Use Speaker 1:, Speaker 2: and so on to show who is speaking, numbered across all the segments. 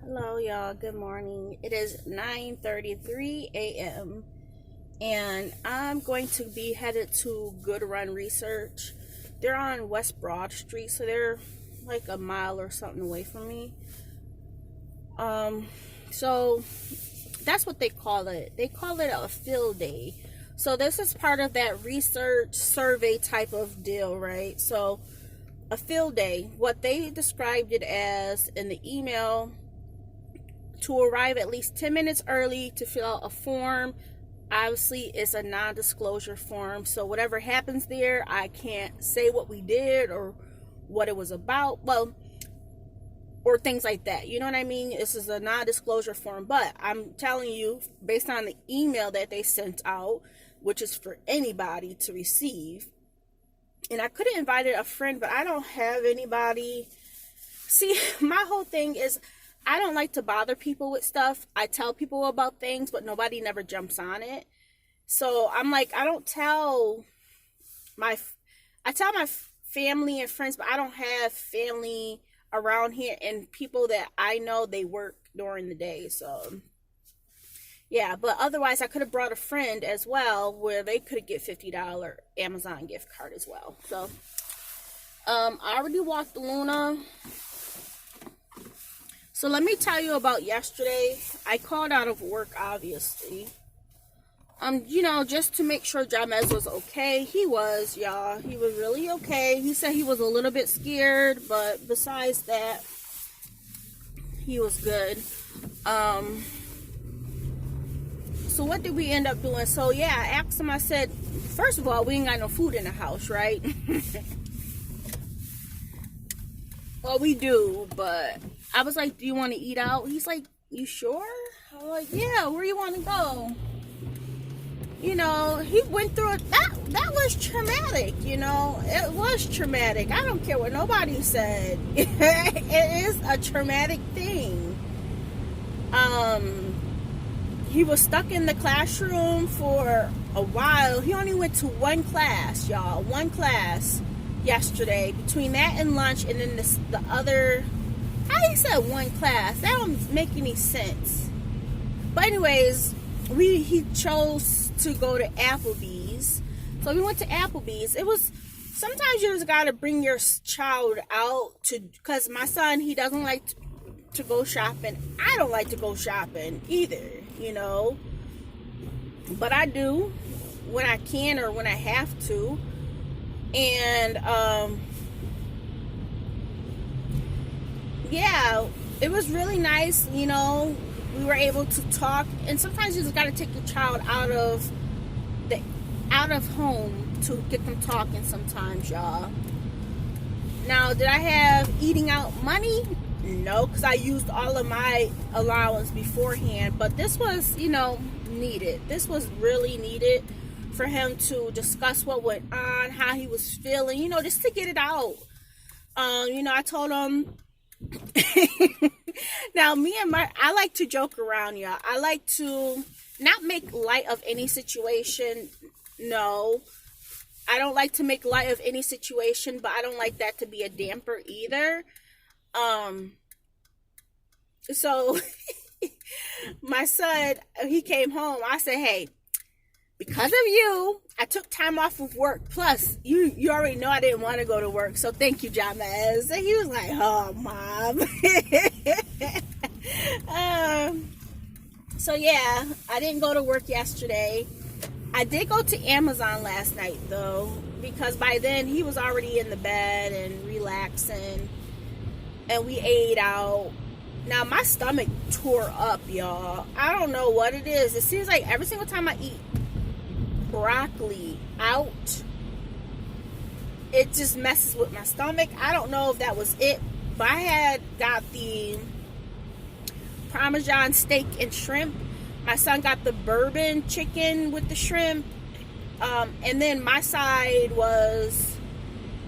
Speaker 1: Hello, y'all. Good morning. It is 9:33 a.m. and I'm going to be headed to Good Run Research. They're on West Broad Street, so they're like a mile or something away from me. So that's what they call it. They call it a field day. So this is part of that research survey type of deal, right? So a field day, what they described it as in the email, to arrive at least 10 minutes early to fill out a form. Obviously, it's a non-disclosure form, so whatever happens there, I can't say what we did or what it was about, well, or things like that. You know what I mean? This is a non-disclosure form, but I'm telling you, based on the email that they sent out, which is for anybody to receive, and I could have invited a friend, but I don't have anybody. See, my whole thing is, I don't like to bother people with stuff. I tell people about things, but nobody never jumps on it. So I'm like, I tell my family and friends, but I don't have family around here, and people that I know, they work during the day. So yeah, but otherwise I could have brought a friend as well, where they could get $50 Amazon gift card as well. So I already walked Luna. So let me tell you about yesterday. I called out of work, obviously. Just to make sure Jamez was okay. He was, y'all. He was really okay. He said he was a little bit scared, but besides that, he was good. So what did we end up doing? So yeah, I asked him, I said, first of all, we ain't got no food in the house, right? Well, we do, but I was like, do you want to eat out? He's like, you sure? I'm like, yeah, where you want to go? He went through it. That was traumatic, It was traumatic. I don't care what nobody said. It is a traumatic thing. He was stuck in the classroom for a while. He only went to one class, y'all. One class yesterday. Between that and lunch, and then the other... How he said one class? That don't make any sense. But anyways, he chose to go to Applebee's. So we went to Applebee's. It was, sometimes you just gotta bring your child out because my son, he doesn't like to go shopping. I don't like to go shopping either, But I do when I can or when I have to. And yeah, it was really nice. We were able to talk, and sometimes you just got to take your child out of home to get them talking sometimes, y'all. Now, did I have eating out money? No, because I used all of my allowance beforehand, but this was, needed. This was really needed for him to discuss what went on, how he was feeling, just to get it out. I told him, now I like to joke around, y'all. I like to not make light of any situation. No, I don't like to make light of any situation, but I don't like that to be a damper either. So my son, he came home. I said, hey, because of you, I took time off of work. Plus, you already know I didn't want to go to work. So thank you, Jamez. And he was like, oh, Mom. So yeah, I didn't go to work yesterday. I did go to Amazon last night, though, because by then he was already in the bed and relaxing. And we ate out. Now, my stomach tore up, y'all. I don't know what it is. It seems like every single time I eat broccoli out, it just messes with my stomach. I don't know if that was it, but I had got the Parmesan steak and shrimp. My son got the bourbon chicken with the shrimp, and then my side was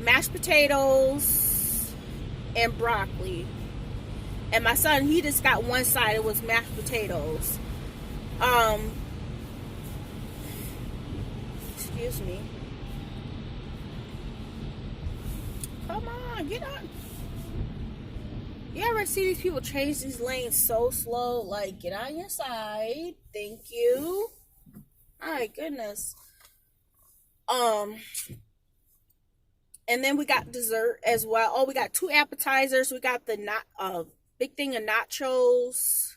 Speaker 1: mashed potatoes and broccoli. And my son, he just got one side. It was mashed potatoes. Excuse me. Come on, get on. You ever see these people change these lanes so slow? Like, get on your side. Thank you. My goodness. Um, and then we got dessert as well. Oh, we got 2 appetizers. We got the big thing of nachos,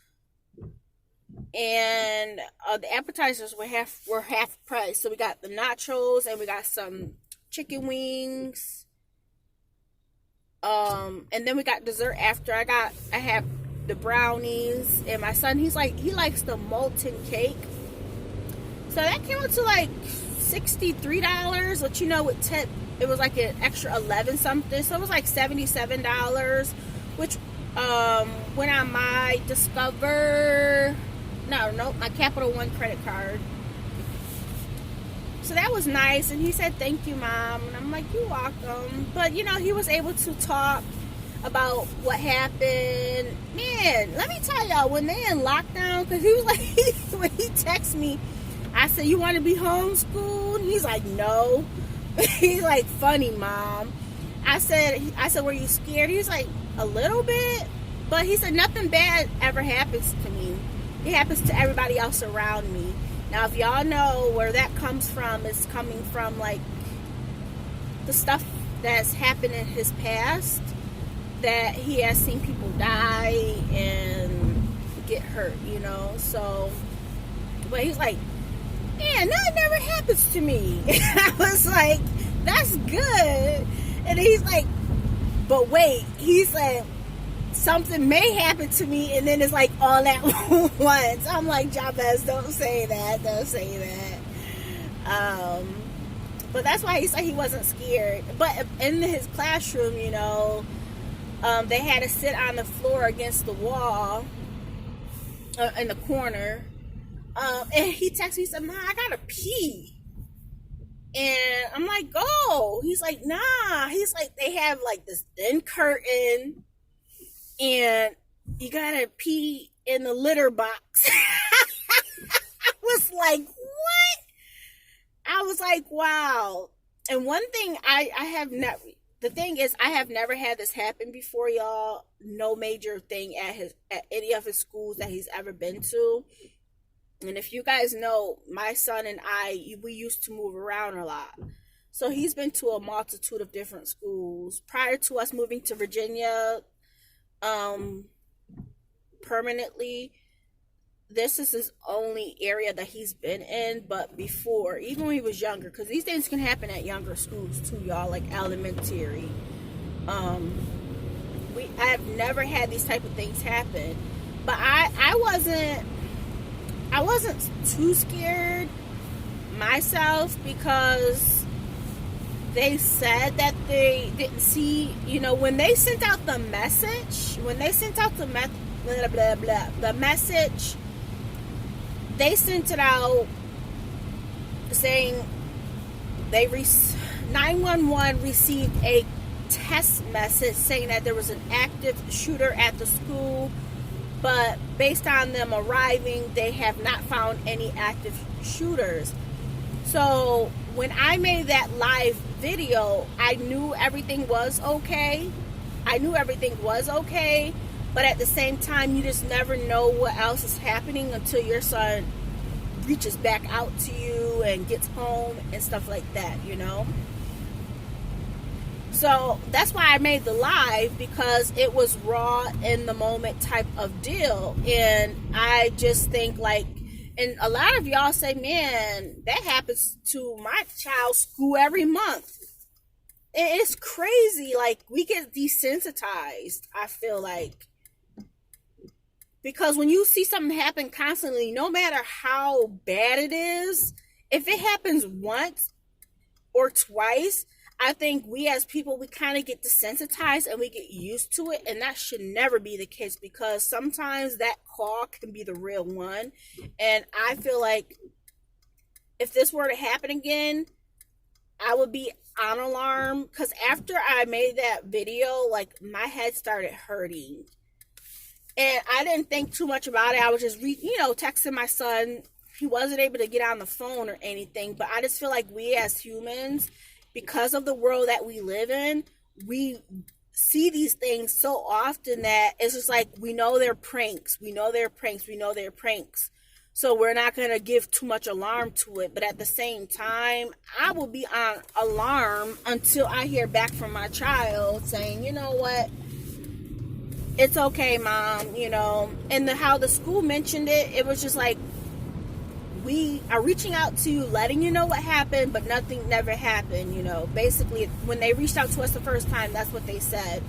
Speaker 1: and the appetizers were half price. So we got the nachos, and we got some chicken wings. And then we got dessert after. I have the brownies, and my son, he likes the molten cake. So that came out to like $63, but with tip it was like an extra 11 something, so it was like $77, which went on my my Capital One credit card. So that was nice, and he said thank you, Mom, and I'm like, you're welcome. But he was able to talk about what happened. Man, let me tell y'all, when they in lockdown, because he was like, when he texted me, I said, you want to be homeschooled? And he's like, no. He's like, funny, Mom. I said, were you scared? He's like, a little bit. But he said, nothing bad ever happens to me. It happens to everybody else around me. Now, if y'all know where that comes from, it's coming from, like, the stuff that's happened in his past, that he has seen people die and get hurt, So, but he's like, yeah, that never happens to me. And I was like, that's good. And he's like, but wait, he's like, something may happen to me, and then it's like all at once. I'm like, Jabez, don't say that. But that's why he said he wasn't scared. But in his classroom, they had to sit on the floor against the wall in the corner. And he texted me, he said, Mom, I gotta pee. And I'm like, go. He's like, nah. He's like, they have like this thin curtain, and you gotta pee in the litter box. I was like, what? I was like, wow. And one thing I have never, the thing is, I have never had this happen before, y'all. No major thing at any of his schools that he's ever been to. And if you guys know, my son and we used to move around a lot. So he's been to a multitude of different schools. Prior to us moving to Virginia, permanently, this is his only area that he's been in. But before, even when he was younger, because these things can happen at younger schools too, y'all, like elementary. I have never had these type of things happen. But I wasn't too scared myself, because they said that they didn't see, when they sent out the message, the message, they sent it out saying 911 received a test message saying that there was an active shooter at the school, but based on them arriving, they have not found any active shooters. So when I made that live video, I knew everything was okay. But at the same time, you just never know what else is happening until your son reaches back out to you and gets home and stuff like that, So that's why I made the live, because it was raw in the moment type of deal. And I just think, like, and a lot of y'all say, man, that happens to my child's school every month. It's crazy. Like, we get desensitized, I feel like. Because when you see something happen constantly, no matter how bad it is, if it happens once or twice, I think we as people, we kind of get desensitized and we get used to it. And that should never be the case, because sometimes that call can be the real one. And I feel like if this were to happen again, I would be on alarm, because after I made that video, like, my head started hurting. And I didn't think too much about it. I was just, texting my son. He wasn't able to get on the phone or anything. But I just feel like we as humans, because of the world that we live in, we see these things so often that it's just like, we know they're pranks, so we're not going to give too much alarm to it. But at the same time, I will be on alarm until I hear back from my child saying, you know what, it's okay, mom, and how the school mentioned it, it was just like, we are reaching out to you, letting you know what happened, but nothing never happened, Basically, when they reached out to us the first time, that's what they said.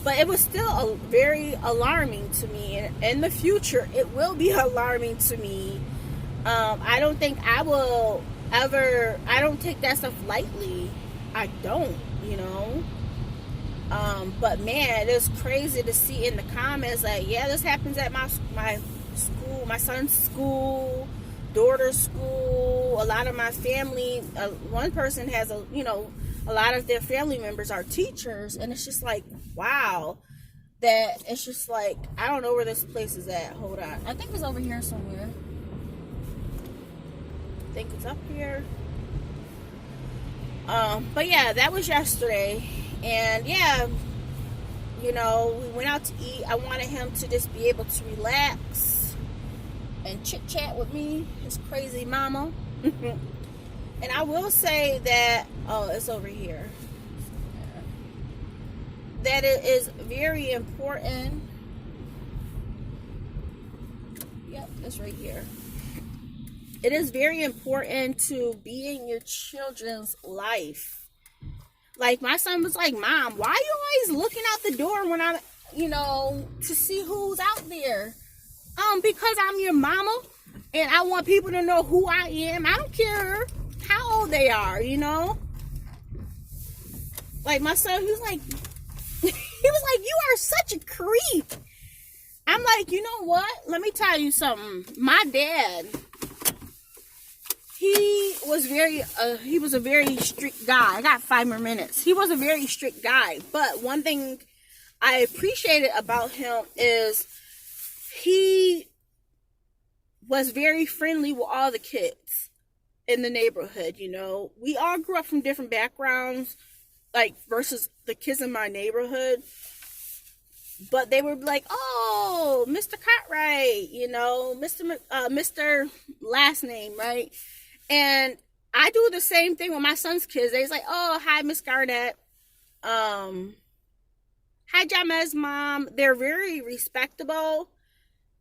Speaker 1: But it was still very alarming to me. And in the future, it will be alarming to me. I don't think I will ever, I don't take that stuff lightly. I don't, But man, it's crazy to see in the comments, like, yeah, this happens at my school, my son's school, daughter's school. A lot of my family, one person has a lot of their family members are teachers, and it's just like, wow, that it's just like, I don't know where this place is at. Hold on, I think it's over here somewhere. I think it's up here. But yeah, that was yesterday, and yeah, we went out to eat. I wanted him to just be able to relax and chit chat with me, his crazy mama. And I will say that, it's over here, that it is very important. Yep, it's right here. It is very important to be in your children's life. Like, my son was like, Mom, why are you always looking out the door when I'm, to see who's out there? Because I'm your mama, and I want people to know who I am. I don't care how old they are, Like, my son, he was like, you are such a creep. I'm like, you know what? Let me tell you something. My dad, he was a very strict guy. I got 5 more minutes. He was a very strict guy. But one thing I appreciated about him is he was very friendly with all the kids in the neighborhood, We all grew up from different backgrounds, like, versus the kids in my neighborhood. But they were like, oh, Mr. Cartwright, Mr. last name, right? And I do the same thing with my son's kids. They're like, oh, hi, Miss Garnett. Hi, Jamez's mom. They're very respectable.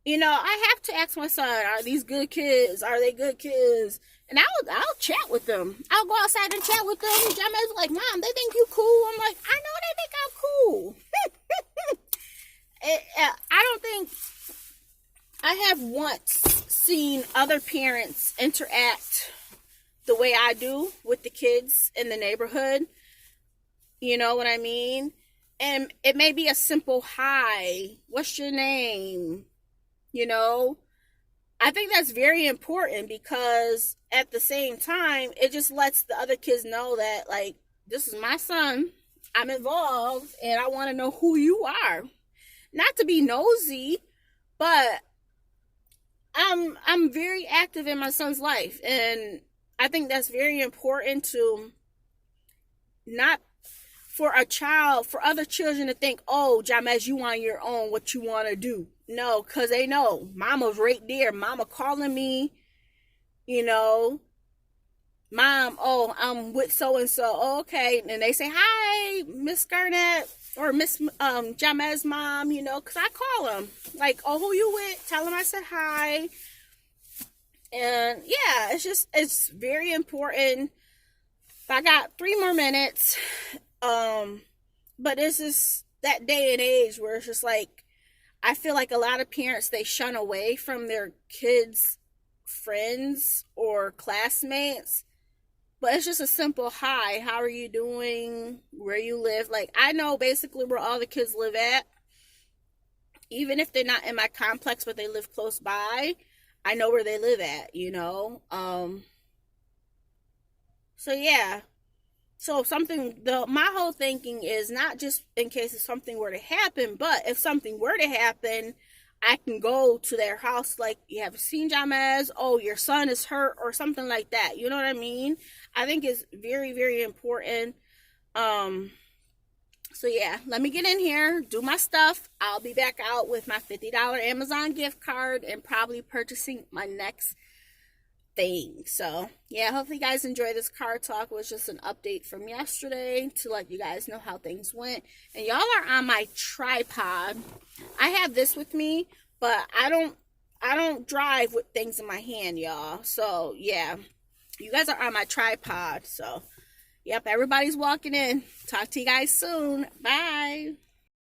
Speaker 1: I have to ask my son, are these good kids? Are they good kids? And I'll chat with them. I'll go outside and chat with them. Jamez's like, Mom, they think you cool. I'm like, I know they think I'm cool. I don't think I have once seen other parents interact the way I do with the kids in the neighborhood. You know what I mean? And it may be a simple hi, what's your name? I think that's very important, because at the same time, it just lets the other kids know that, like, this is my son, I'm involved, and I want to know who you are. Not to be nosy, but I'm very active in my son's life, and I think that's very important, to not for other children to think, oh, Jamez, you on your own, what you want to do. No, because they know Mama's right there. Mama calling me, Mom, oh, I'm with so-and-so. Oh, okay. And they say, hi, Miss Garnett, or Miss Jamez's mom, because I call them. Like, oh, who you with? Tell them I said hi. And yeah, it's very important. I got 3 more minutes. But it's just that day and age where it's just like, I feel like a lot of parents, they shun away from their kids' friends or classmates. But it's just a simple hi, how are you doing, where you live. Like, I know basically where all the kids live at. Even if they're not in my complex, but they live close by, I know where they live at, So yeah. So my whole thinking is not just in case if something were to happen, but if something were to happen, I can go to their house, like, you have seen Jamez, oh, your son is hurt, or something like that. You know what I mean? I think it's very, very important. So yeah, let me get in here, do my stuff. I'll be back out with my $50 Amazon gift card and probably purchasing my next thing. So yeah, hopefully you guys enjoy this car talk. It was just an update from yesterday to let you guys know how things went. And y'all are on my tripod. I have this with me, but I don't drive with things in my hand, y'all. So yeah, you guys are on my tripod. So yep, everybody's walking in. Talk to you guys soon. Bye.